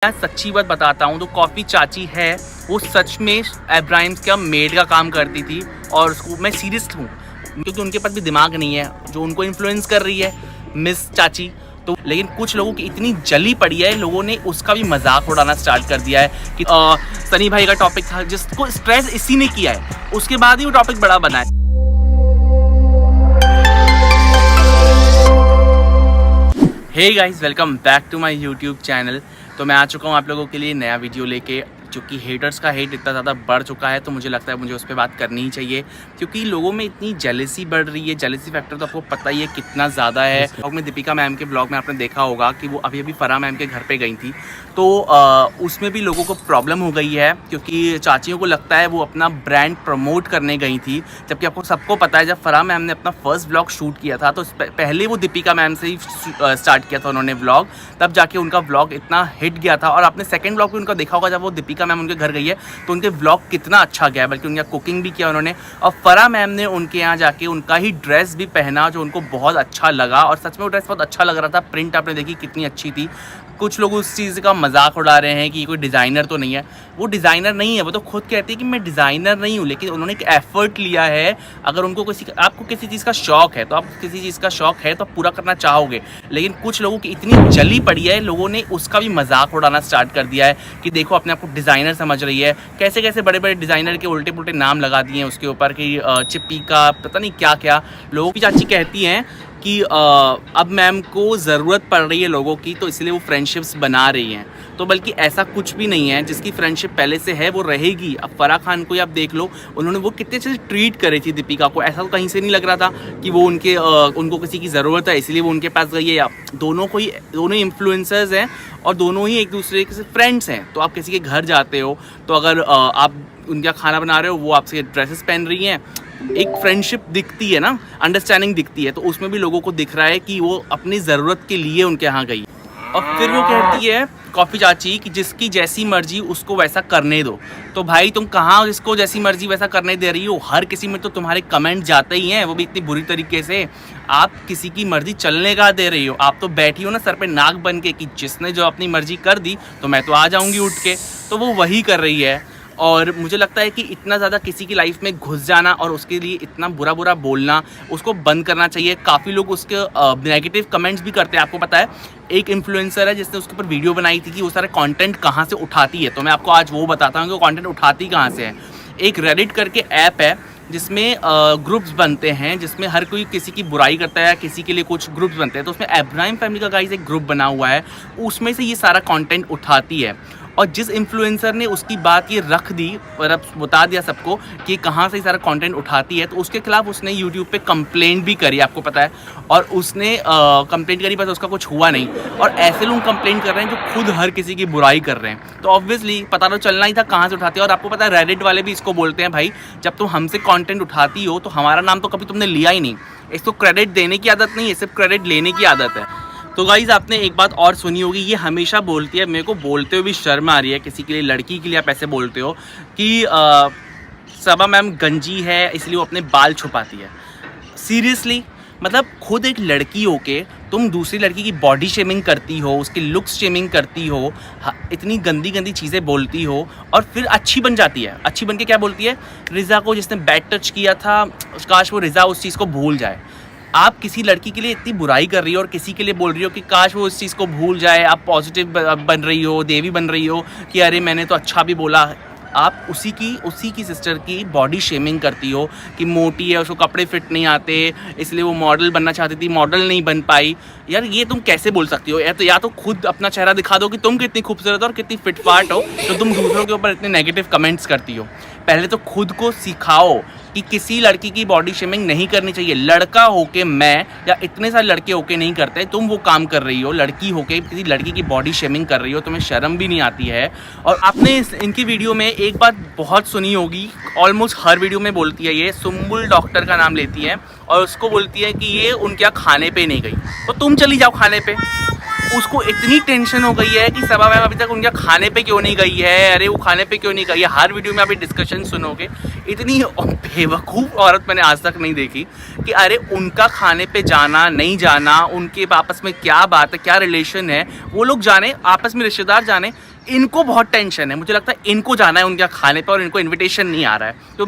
मैं सच्ची बात बताता हूँ तो कॉफ़ी चाची है वो सच में इब्राहिम का मेड का काम करती थी। और उसको मैं सीरियस हूँ क्योंकि उनके पास भी दिमाग नहीं है जो उनको इन्फ्लुएंस कर रही है मिस चाची। तो लेकिन कुछ लोगों की इतनी जली पड़ी है, लोगों ने उसका भी मजाक उड़ाना स्टार्ट कर दिया है कि सनी भाई का टॉपिक था जिसको स्ट्रेस इसी ने किया है, उसके बाद ही वो टॉपिक बड़ा बना है। Hey guys, welcome back to my YouTube channel. तो मैं आ चुका हूँ आप लोगों के लिए नया वीडियो लेके। क्योंकि हेटर्स का हेट इतना ज़्यादा बढ़ चुका है तो मुझे लगता है मुझे उस पर बात करनी ही चाहिए, क्योंकि लोगों में इतनी जेलसी बढ़ रही है। जेलसी फैक्टर तो आपको पता ही है कितना ज़्यादा है। ब्लॉग में दीपिका मैम के ब्लॉग में आपने देखा होगा कि वो अभी फराह मैम के घर पे गई थी, तो उसमें भी लोगों को प्रॉब्लम हो गई है क्योंकि चाचियों को लगता है वो अपना ब्रांड प्रमोट करने गई थी। जबकि आपको सबको पता है जब फराह मैम ने अपना फर्स्ट ब्लॉग शूट किया था तो पहले वो दीपिका मैम से ही स्टार्ट किया था उन्होंने ब्लॉग, तब जाके उनका ब्लॉग इतना हिट गया था। और आपने सेकंड ब्लॉग भी उनका देखा होगा जब वो दीपिका मैम उनके घर गई है तो उनके व्लॉग कितना अच्छा गया, बल्कि उनका कुकिंग भी किया उन्होंने। और फराह मैम ने उनके यहाँ जाके उनका ही ड्रेस भी पहना जो उनको बहुत अच्छा लगा, और सच में वो ड्रेस बहुत अच्छा लग रहा था। प्रिंट आपने देखी कितनी अच्छी थी। कुछ लोग उस चीज़ का मजाक उड़ा रहे हैं कि कोई डिज़ाइनर तो नहीं है। वो डिज़ाइनर नहीं है, वो तो खुद कहती है कि मैं डिज़ाइनर नहीं हूँ, लेकिन उन्होंने एक एफर्ट लिया है। अगर उनको आपको किसी चीज़ का शौक है तो आप किसी चीज़ का शौक है तो पूरा करना चाहोगे। लेकिन कुछ लोगों की इतनी जली पड़ी है, लोगों ने उसका भी मजाक उड़ाना स्टार्ट कर दिया है कि देखो अपने आप को डिज़ाइनर समझ रही है। कैसे कैसे बड़े बड़े डिज़ाइनर के उल्टे पुल्टे नाम लगा दिए हैं उसके ऊपर कि चिप्पी का पता नहीं क्या क्या। लोगों की चाची कहती हैं कि अब मैम को ज़रूरत पड़ रही है लोगों की, तो इसलिए वो फ्रेंडशिप्स बना रही हैं। तो बल्कि ऐसा कुछ भी नहीं है, जिसकी फ्रेंडशिप पहले से है वो रहेगी। अब फराह खान को ही आप देख लो, उन्होंने वो कितने अच्छे से ट्रीट करी थी दीपिका को। ऐसा तो कहीं से नहीं लग रहा था कि वो उनको किसी की ज़रूरत है इसलिए वो उनके पास गई है। या दोनों ही इन्फ्लुएंसर्स हैं और दोनों ही एक दूसरे के फ्रेंड्स हैं। तो आप किसी के घर जाते हो तो अगर आप उनका खाना बना रहे हो, वो आपसे ड्रेसेस पहन रही हैं, एक फ्रेंडशिप दिखती है ना, अंडरस्टैंडिंग दिखती है। तो उसमें भी लोगों को दिख रहा है कि वो अपनी ज़रूरत के लिए उनके यहाँ गई। और फिर वो कहती है कॉफ़ी चाची कि जिसकी जैसी मर्जी उसको वैसा करने दो। तो भाई तुम कहाँ जिसको जैसी मर्जी वैसा करने दे रही हो? हर किसी में तो तुम्हारे कमेंट जाते ही हैं, वो भी इतनी बुरी तरीके से। आप किसी की मर्जी चलने का दे रही हो? आप तो बैठी हो ना सर पे नाक बन के कि जिसने जो अपनी मर्जी कर दी तो मैं तो आ जाऊँगी उठ के। तो वो वही कर रही है। और मुझे लगता है कि इतना ज़्यादा किसी की लाइफ में घुस जाना और उसके लिए इतना बुरा बोलना, उसको बंद करना चाहिए। काफ़ी लोग उसके नेगेटिव कमेंट्स भी करते हैं। आपको पता है एक इन्फ्लुएंसर है जिसने उसके ऊपर वीडियो बनाई थी कि वो सारे कंटेंट कहाँ से उठाती है, तो मैं आपको आज वो बताता हूँ कि वो कंटेंट उठाती कहाँ से है। एक रेडिट करके ऐप है जिसमें ग्रुप्स बनते हैं, जिसमें हर कोई किसी की बुराई करता है, किसी के लिए कुछ ग्रुप्स बनते हैं। तो उसमें इब्राहिम फैमिली का गाइस एक ग्रुप बना हुआ है, उसमें से ये सारा कंटेंट उठाती है। और जिस इन्फ्लुएंसर ने उसकी बात ये रख दी और अब बता दिया सबको कि कहाँ से सारा कंटेंट उठाती है, तो उसके खिलाफ उसने यूट्यूब पे कंप्लेंट भी करी, आपको पता है। और उसने कंप्लेंट करी, बस उसका कुछ हुआ नहीं। और ऐसे लोग कंप्लेंट कर रहे हैं जो खुद हर किसी की बुराई कर रहे हैं। तो ऑब्वियसली पता तो चलना ही था कहाँ से उठाती है। और आपको पता है रेडिट वाले भी इसको बोलते हैं, भाई जब तुम हमसे कंटेंट उठाती हो तो हमारा नाम तो कभी तुमने लिया ही नहीं। इसको क्रेडिट देने की आदत नहीं है, सिर्फ क्रेडिट लेने की आदत है। तो गाइज़ आपने एक बात और सुनी होगी, ये हमेशा बोलती है, मेरे को बोलते हुए भी शर्म आ रही है, किसी के लिए लड़की के लिए आप ऐसे बोलते हो कि सबा मैम गंजी है इसलिए वो अपने बाल छुपाती है। सीरियसली, मतलब खुद एक लड़की होके तुम दूसरी लड़की की बॉडी शेमिंग करती हो, उसकी लुक्स शेमिंग करती हो, इतनी गंदी गंदी चीज़ें बोलती हो, और फिर अच्छी बन जाती है। अच्छी बन के क्या बोलती है? रिज़ा को जिसने बैड टच किया था, काश वो रिज़ा उस चीज़ को भूल जाए। आप किसी लड़की के लिए इतनी बुराई कर रही हो और किसी के लिए बोल रही हो कि काश वो उस चीज़ को भूल जाए। आप पॉजिटिव बन रही हो, देवी बन रही हो कि अरे मैंने तो अच्छा भी बोला। आप उसी की सिस्टर की बॉडी शेमिंग करती हो कि मोटी है, उसको कपड़े फिट नहीं आते इसलिए वो मॉडल बनना चाहती थी, मॉडल नहीं बन पाई। यार ये तुम कैसे बोल सकती हो? या तो खुद अपना चेहरा दिखा दो कि तुम कितनी खूबसूरत हो और कितनी फिटफाट हो, तो तुम दूसरों के ऊपर इतने नेगेटिव कमेंट्स करती हो। पहले तो खुद को सिखाओ कि किसी लड़की की बॉडी शेमिंग नहीं करनी चाहिए। लड़का होके मैं या इतने सारे लड़के होके नहीं करते, तुम वो काम कर रही हो। लड़की होके किसी लड़की की बॉडी शेमिंग कर रही हो, तुम्हें शर्म भी नहीं आती है। और आपने इनकी वीडियो में एक बात बहुत सुनी होगी, ऑलमोस्ट हर वीडियो में बोलती है ये, सुम्बुल डॉक्टर का नाम लेती है और उसको बोलती है कि ये उनके यहाँ खाने पे नहीं गई, तो तुम चली जाओ खाने पे। उसको इतनी टेंशन हो गई है कि सबा मैम अभी तक उनके खाने पे क्यों नहीं गई है, अरे वो खाने पे क्यों नहीं गई है। हर वीडियो में आप डिस्कशन सुनोगे। इतनी बेवकूफ़ औरत मैंने आज तक नहीं देखी कि अरे उनका खाने पे जाना नहीं जाना, उनके आपस में क्या बात है, क्या रिलेशन है, वो लोग जाने, आपस में रिश्तेदार जाने। इनको बहुत टेंशन है, मुझे लगता है इनको जाना है उनके खाने पे और इनको इन्विटेशन नहीं आ रहा है। तो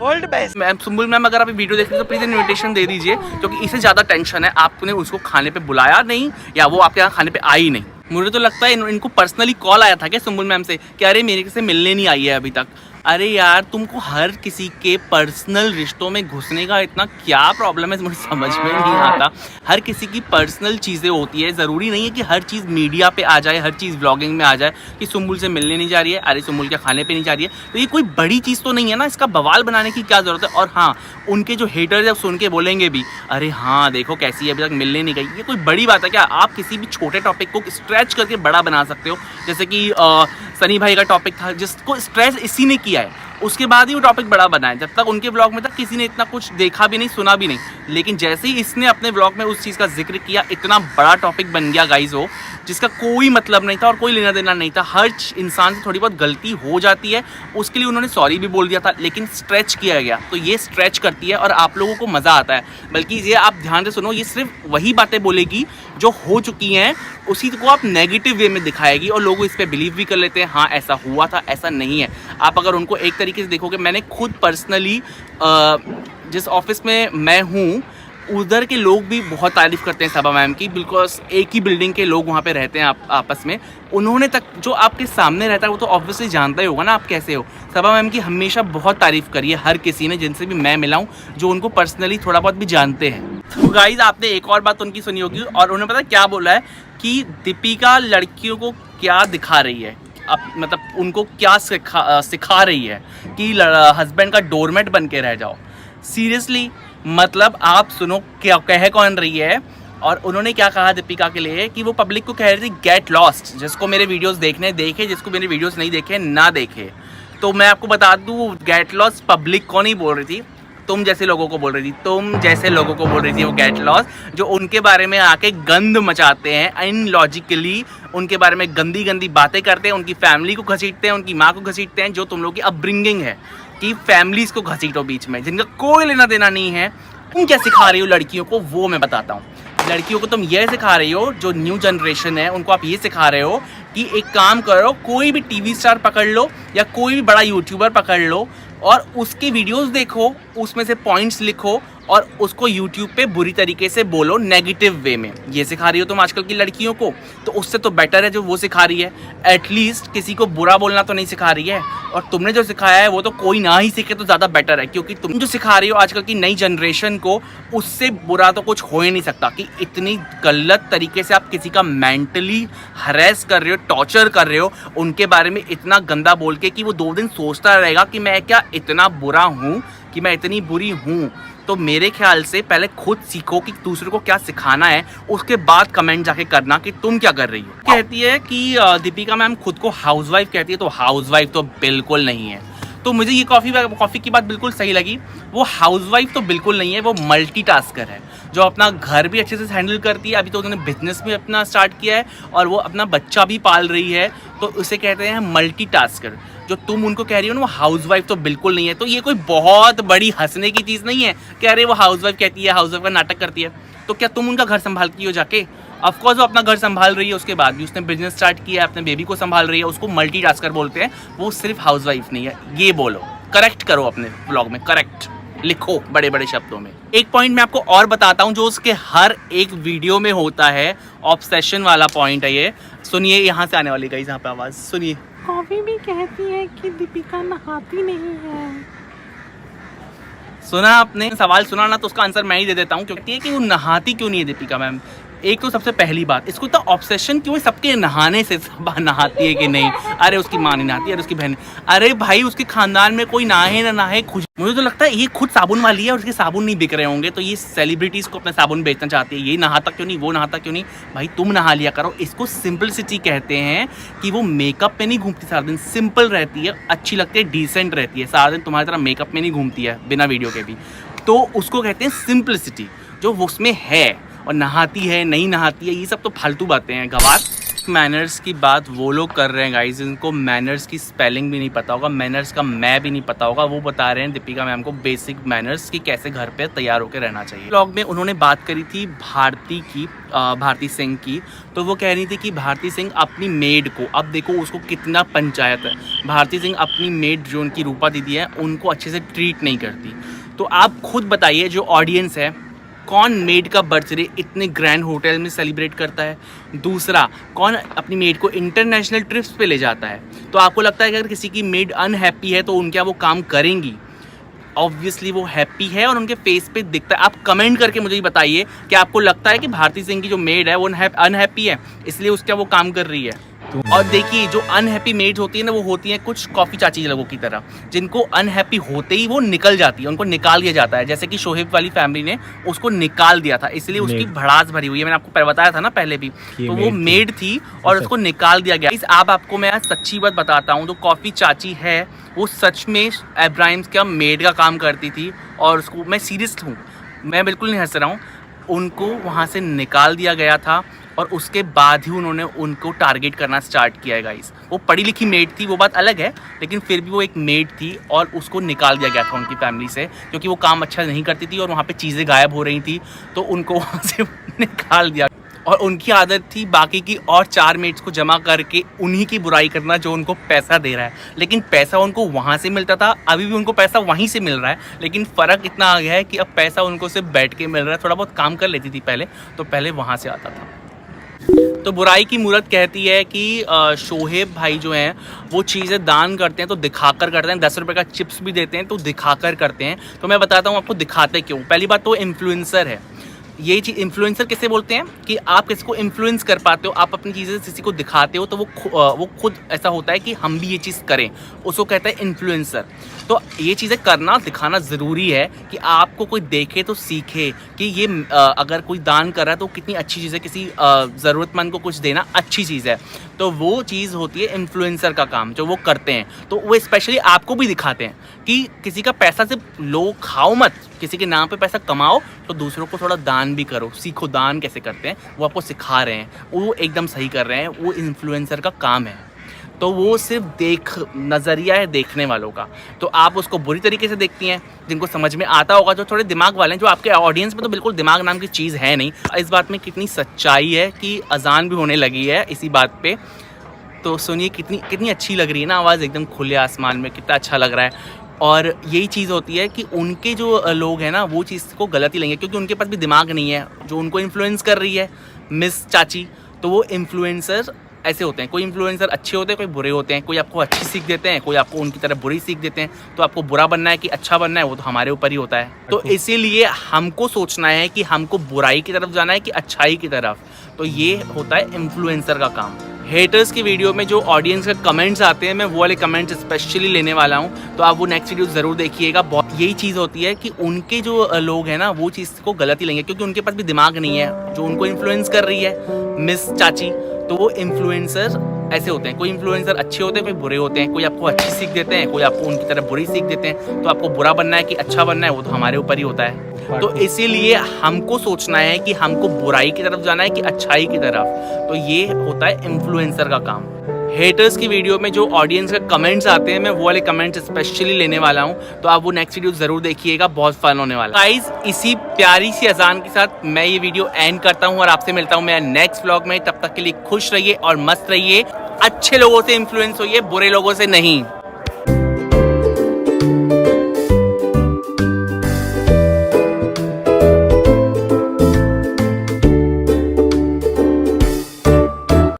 world best ma'am, Sumbul ma'am अगर आप वीडियो देख रहे हो तो प्लीज़ इन्विटेशन दे दीजिए, क्योंकि इससे ज़्यादा टेंशन है आपने उसको खाने पे बुलाया नहीं या वो आपके यहाँ खाने पे आई नहीं। मुझे तो लगता है इनको पर्सनली कॉल आया था क्या सुम्बुल मैम से कि अरे मेरे से मिलने नहीं आई है अभी तक। अरे यार तुमको हर किसी के पर्सनल रिश्तों में घुसने का इतना क्या प्रॉब्लम है, मुझे समझ में नहीं आता। हर किसी की पर्सनल चीज़ें होती है, ज़रूरी नहीं है कि हर चीज़ मीडिया पे आ जाए, हर चीज़ व्लॉगिंग में आ जाए कि सुम्बुल से मिलने नहीं जा रही है, अरे सुम्बुल के खाने पे नहीं जा रही है। तो ये कोई बड़ी चीज़ तो नहीं है ना, इसका बवाल बनाने की क्या ज़रूरत है। और हाँ, उनके जो हेटर्स है सुन के बोलेंगे भी अरे हाँ देखो कैसी है अभी तक मिलने नहीं गई। ये कोई बड़ी बात है क्या? आप किसी भी छोटे टॉपिक को स्ट्रेच करके बड़ा बना सकते हो, जैसे कि सनी भाई का टॉपिक था जिसको स्ट्रेच इसी ने किया है, उसके बाद ही वो टॉपिक बड़ा बना है। जब तक उनके व्लॉग में तक किसी ने इतना कुछ देखा भी नहीं, सुना भी नहीं, लेकिन जैसे ही इसने अपने व्लॉग में उस चीज़ का जिक्र किया, इतना बड़ा टॉपिक बन गया गाइज वो, जिसका कोई मतलब नहीं था और कोई लेना देना नहीं था। हर इंसान से थोड़ी बहुत गलती हो जाती है, उसके लिए उन्होंने सॉरी भी बोल दिया था, लेकिन स्ट्रेच किया गया। तो ये स्ट्रेच करती है और आप लोगों को मज़ा आता है। बल्कि ये आप ध्यान से सुनो, ये सिर्फ वही बातें बोलेगी जो हो चुकी हैं, उसी को आप नेगेटिव वे में दिखाएगी और लोग इस पर बिलीव भी कर लेते हैं, हाँ ऐसा हुआ था, ऐसा नहीं है। आप अगर उनको एक तरीके से देखोगे, मैंने खुद पर्सनली जिस ऑफिस में मैं हूँ उधर के लोग भी बहुत तारीफ़ करते हैं सबा मैम की, बिकॉज एक ही बिल्डिंग के लोग वहाँ पे रहते हैं आपस में। उन्होंने तक जो आपके सामने रहता है वो तो ऑब्वियसली जानता ही होगा ना आप कैसे हो। सबा मैम की हमेशा बहुत तारीफ़ करी है हर किसी ने, जिनसे भी मैं मिला हूँ, जो उनको पर्सनली थोड़ा बहुत भी जानते हैं। तो गाइज आपने एक और बात उनकी सुनी होगी और उन्होंने पता क्या बोला है कि दीपिका लड़कियों को क्या दिखा रही है, अब मतलब उनको क्या सिखा रही है कि हस्बैंड का डोरमेट बन के रह जाओ। सीरियसली, मतलब आप सुनो क्या कह कौन रही है। और उन्होंने क्या कहा दीपिका के लिए कि वो पब्लिक को कह रही थी गेट लॉस्ट, जिसको मेरे वीडियोस देखने देखे, जिसको मेरे वीडियोस नहीं देखे ना देखे। तो मैं आपको बता दूँ गेट लॉस्ट पब्लिक को नहीं बोल रही थी, तुम जैसे लोगों को बोल रही थी, तुम जैसे लोगों को बोल रही थी वो गेट लॉस, जो उनके बारे में आके गंद मचाते हैं, इनलॉजिकली उनके बारे में गंदी गंदी बातें करते हैं, उनकी फैमिली को घसीटते हैं, उनकी माँ को घसीटते हैं, जो तुम लोग की अपब्रिंगिंग है कि फैमिलीज़ को घसीटो बीच में, जिनका कोई लेना देना नहीं है। तुम क्या सिखा रही हो लड़कियों को वो मैं बताता हूँ। लड़कियों को तुम ये सिखा रही हो, जो न्यू जनरेशन है उनको आप ये सिखा रहे हो कि एक काम करो, कोई भी टीवी स्टार पकड़ लो या कोई भी बड़ा यूट्यूबर पकड़ लो और उसके वीडियोस देखो, उसमें से पॉइंट्स लिखो और उसको यूट्यूब पे बुरी तरीके से बोलो नेगेटिव वे में। ये सिखा रही हो तुम आजकल की लड़कियों को, तो उससे तो बेटर है जो वो सिखा रही है। एटलीस्ट किसी को बुरा बोलना तो नहीं सिखा रही है, और तुमने जो सिखाया है वो तो कोई ना ही सीखे तो ज़्यादा बेटर है, क्योंकि तुम जो सिखा रही हो आजकल की नई जनरेशन को, उससे बुरा तो कुछ हो ही नहीं सकता कि इतनी गलत तरीके से आप किसी का मेंटली हरेस कर रहे हो, टॉर्चर कर रहे हो, उनके बारे में इतना गंदा बोल के कि वो 2 दिन सोचता रहेगा कि मैं क्या इतना बुरा हूँ, कि मैं इतनी बुरी हूँ। तो मेरे ख्याल से पहले खुद सीखो कि दूसरे को क्या सिखाना है, उसके बाद कमेंट जाके करना कि तुम क्या कर रही हो। कहती है कि दीपिका मैम खुद को हाउसवाइफ कहती है, तो हाउसवाइफ तो बिल्कुल नहीं है। तो मुझे ये कॉफ़ी की बात बिल्कुल सही लगी। वो हाउसवाइफ तो बिल्कुल नहीं है, वो मल्टीटास्कर है, जो अपना घर भी अच्छे से हैंडल करती है। अभी तो उन्होंने बिजनेस भी अपना स्टार्ट किया है और वो अपना बच्चा भी पाल रही है, तो उसे कहते हैं मल्टीटास्कर। जो तुम उनको कह रही हो ना वो हाउसवाइफ तो बिल्कुल नहीं है। तो ये कोई बहुत बड़ी हंसने की चीज़ नहीं है कि अरे वो हाउसवाइफ कहती है, हाउसवाइफ का नाटक करती है। तो क्या तुम उनका घर संभालती हो जाके? ऑफकोर्स वो अपना घर संभाल रही है, उसके बाद भी उसने बिजनेस स्टार्ट किया है, अपने बेबी को संभाल रही है, उसको मल्टीटास्कर बोलते हैं। वो सिर्फ हाउसवाइफ नहीं है, ये बोलो, करेक्ट करो अपने ब्लॉग में, करेक्ट लिखो बड़े बड़े शब्दों में। एक पॉइंट मैं आपको और बताता हूँ जो उसके हर एक वीडियो में होता है, ऑब्सेशन वाला पॉइंट है ये। सुनिए, यहाँ से आने वाली गाइस, यहाँ पे आवाज़ सुनिए। कॉफी भी कहती है कि दीपिका नहाती नहीं है। सुना आपने सवाल सुना ना, तो उसका आंसर मैं ही दे देता हूँ। क्योंकि कि वो नहाती क्यों नहीं है दीपिका मैम। एक तो सबसे पहली बात, इसको तो ऑब्सेशन क्यों है सबके नहाने से, सब नहाती है कि नहीं, अरे उसकी माँ नहीं नहाती, अरे उसकी बहन, अरे भाई उसके खानदान में कोई नहाए ना नहाए, मुझे तो लगता है ये खुद साबुन वाली है और उसके साबुन नहीं बिक रहे होंगे, तो ये सेलिब्रिटीज़ को अपना साबुन बेचना चाहती है। ये नहाता क्यों नहीं, वो नहाता क्यों नहीं, भाई तुम नहा लिया करो। इसको सिंपलिसिटी कहते हैं कि वो मेकअप में नहीं घूमती सारा दिन, सिंपल रहती है, अच्छी लगती है, डिसेंट रहती है, सारा दिन तुम्हारी तरह मेकअप में नहीं घूमती है बिना वीडियो के भी। तो उसको कहते हैं सिंपलिसिटी, जो उसमें है। और नहाती है नहीं नहाती है ये सब तो फालतू बातें हैं, गवार। मैनर्स की बात वो लोग कर रहे हैं गाइस जिनको मैनर्स की स्पेलिंग भी नहीं पता होगा, मैनर्स का मैं भी नहीं पता होगा। वो बता रहे हैं दीपिका मैम को बेसिक मैनर्स की कैसे घर पे तैयार होकर रहना चाहिए। व्लॉग में उन्होंने बात करी थी भारती सिंह की। तो वो कह रही थी कि भारती सिंह अपनी मेड को, अब देखो उसको कितना पंचायत है, भारती सिंह अपनी मेड जो उनकी रूपा दीदी है उनको अच्छे से ट्रीट नहीं करती। तो आप खुद बताइए जो ऑडियंस है, कौन मेड का बर्थडे इतने ग्रैंड होटल में सेलिब्रेट करता है? दूसरा, कौन अपनी मेड को इंटरनेशनल ट्रिप्स पे ले जाता है? तो आपको लगता है कि अगर किसी की मेड अनहैप्पी है तो उनके वो काम करेंगी? ऑब्वियसली वो हैप्पी है और उनके फेस पे दिखता है। आप कमेंट करके मुझे बताइए कि आपको लगता है कि भारती सिंह की जो मेड है वो अनहैप्पी है इसलिए उसका वो काम कर रही है। और देखिए जो अनहैप्पी मेड्स होती है ना, वो होती हैं कुछ कॉफ़ी चाची लोगों की तरह, जिनको अनहैप्पी होते ही वो निकल जाती है, उनको निकाल दिया जाता है। जैसे कि शोहेब वाली फैमिली ने उसको निकाल दिया था, इसलिए उसकी भड़ास भरी हुई है। मैंने आपको बताया था ना पहले भी, तो वो मेड थी और उसको निकाल दिया गया। आपको मैं आज सच्ची बात बताता हूँ, तो कॉफ़ी चाची है वो सच में इब्राहिम का मेड का काम करती थी और उसको, मैं सीरियस हूँ, मैं बिल्कुल नहीं हंस रहा हूँ, उनको वहाँ से निकाल दिया गया था और उसके बाद ही उन्होंने उनको टारगेट करना स्टार्ट किया है गाइस। वो पढ़ी लिखी मेड थी, वो बात अलग है, लेकिन फिर भी वो एक मेड थी और उसको निकाल दिया गया था उनकी फैमिली से, क्योंकि वो काम अच्छा नहीं करती थी और वहाँ पे चीज़ें गायब हो रही थी, तो उनको वहाँ से निकाल दिया। और उनकी आदत थी बाकी की और 4 मेड्स को जमा करके उन्हीं की बुराई करना जो उनको पैसा दे रहा है। लेकिन पैसा उनको वहाँ से मिलता था, अभी भी उनको पैसा वहीं से मिल रहा है, लेकिन फ़र्क इतना आ गया है कि अब पैसा उनको सिर्फ बैठ के मिल रहा है। थोड़ा बहुत काम कर लेती थी पहले, तो पहले वहाँ से आता था। तो बुराई की मूरत कहती है कि शोहेब भाई जो हैं वो चीज़ें दान करते हैं तो दिखाकर करते हैं, 10 रुपये का चिप्स भी देते हैं तो दिखाकर करते हैं। तो मैं बताता हूँ आपको दिखाते क्यों। पहली बात तो इन्फ्लुएंसर है, ये चीज़ इन्फ्लुएंसर किसे बोलते हैं कि आप किसी को इन्फ्लुएंस कर पाते हो, आप अपनी चीज़ें किसी को दिखाते हो तो वो खुद ऐसा होता है कि हम भी ये चीज़ करें, उसको कहता है इन्फ्लुएंसर। तो ये चीज़ें करना दिखाना ज़रूरी है कि आपको कोई देखे तो सीखे कि ये अगर कोई दान कर रहा है तो कितनी अच्छी चीज़ है, किसी ज़रूरतमंद को कुछ देना अच्छी चीज़ है। तो वो चीज़ होती है इन्फ्लुएंसर का काम जो वो करते हैं। तो वो स्पेशली आपको भी दिखाते हैं कि किसी का पैसा सिर्फ लो खाओ मत, किसी के नाम पे पैसा कमाओ तो दूसरों को थोड़ा दान भी करो, सीखो दान कैसे करते हैं, वो आपको सिखा रहे हैं, वो एकदम सही कर रहे हैं, वो इन्फ्लुएंसर का काम है। तो वो सिर्फ नज़रिया है देखने वालों का। तो आप उसको बुरी तरीके से देखती हैं, जिनको समझ में आता होगा, जो थोड़े दिमाग वाले हैं, जो आपके ऑडियंस में तो बिल्कुल दिमाग नाम की चीज़ है नहीं। इस बात में कितनी सच्चाई है कि अजान भी होने लगी है इसी बात पे। तो सुनिए कितनी अच्छी लग रही है ना आवाज़, एकदम खुले आसमान में, कितना अच्छा लग रहा है। और यही चीज़ होती है कि उनके जो लोग हैं ना वो चीज़ को गलत ही लेंगे, क्योंकि उनके पास भी दिमाग नहीं है जो उनको इन्फ्लुएंस कर रही है मिस चाची। तो वो इन्फ्लुएंसर ऐसे होते हैं, कोई इन्फ्लुएंसर अच्छे होते हैं, कोई बुरे होते हैं, कोई आपको अच्छी सीख देते हैं, कोई आपको उनकी तरह बुरी सीख देते हैं। तो आपको बुरा बनना है कि अच्छा बनना है वो तो हमारे ऊपर ही होता है। तो इसीलिए हमको सोचना है कि हमको बुराई की तरफ जाना है कि अच्छाई की तरफ। तो ये होता है इन्फ्लुएंसर का काम। हेटर्स की वीडियो में जो ऑडियंस के कमेंट्स आते हैं, मैं वो वाले कमेंट्स स्पेशली लेने वाला हूँ, तो आप वो नेक्स्ट वीडियो ज़रूर देखिएगा। बहुत यही चीज़ होती है कि उनके जो लोग हैं ना वो चीज़ को गलत ही लेंगे, क्योंकि उनके पास भी दिमाग नहीं है जो उनको इन्फ्लुएंस कर रही है मिस चाची। तो वो इन्फ्लुएंसर ऐसे होते हैं, कोई इन्फ्लुएंसर अच्छे होते हैं, कोई बुरे होते हैं, कोई आपको अच्छी सीख देते हैं, कोई आपको उनकी तरह बुरी सीख देते हैं। तो आपको बुरा बनना है कि अच्छा बनना है वो तो हमारे ऊपर ही होता है। तो इसीलिए हमको सोचना है कि हमको बुराई की तरफ जाना है कि अच्छाई की तरफ। तो ये होता है इन्फ्लुएंसर का काम। हेटर्स की वीडियो में जो ऑडियंस के कमेंट्स आते हैं, मैं वो वाले कमेंट्स स्पेशली लेने वाला हूँ, तो आप वो नेक्स्ट वीडियो ज़रूर देखिएगा, बहुत फन होने वाला है। गाइस इसी प्यारी सी अजान के साथ मैं ये वीडियो एंड करता हूँ और आपसे मिलता हूँ मैं नेक्स्ट व्लॉग में। तब तक के लिए खुश रहिए और मस्त रहिए, अच्छे लोगों से इन्फ्लुएंस होइए, बुरे लोगों से नहीं।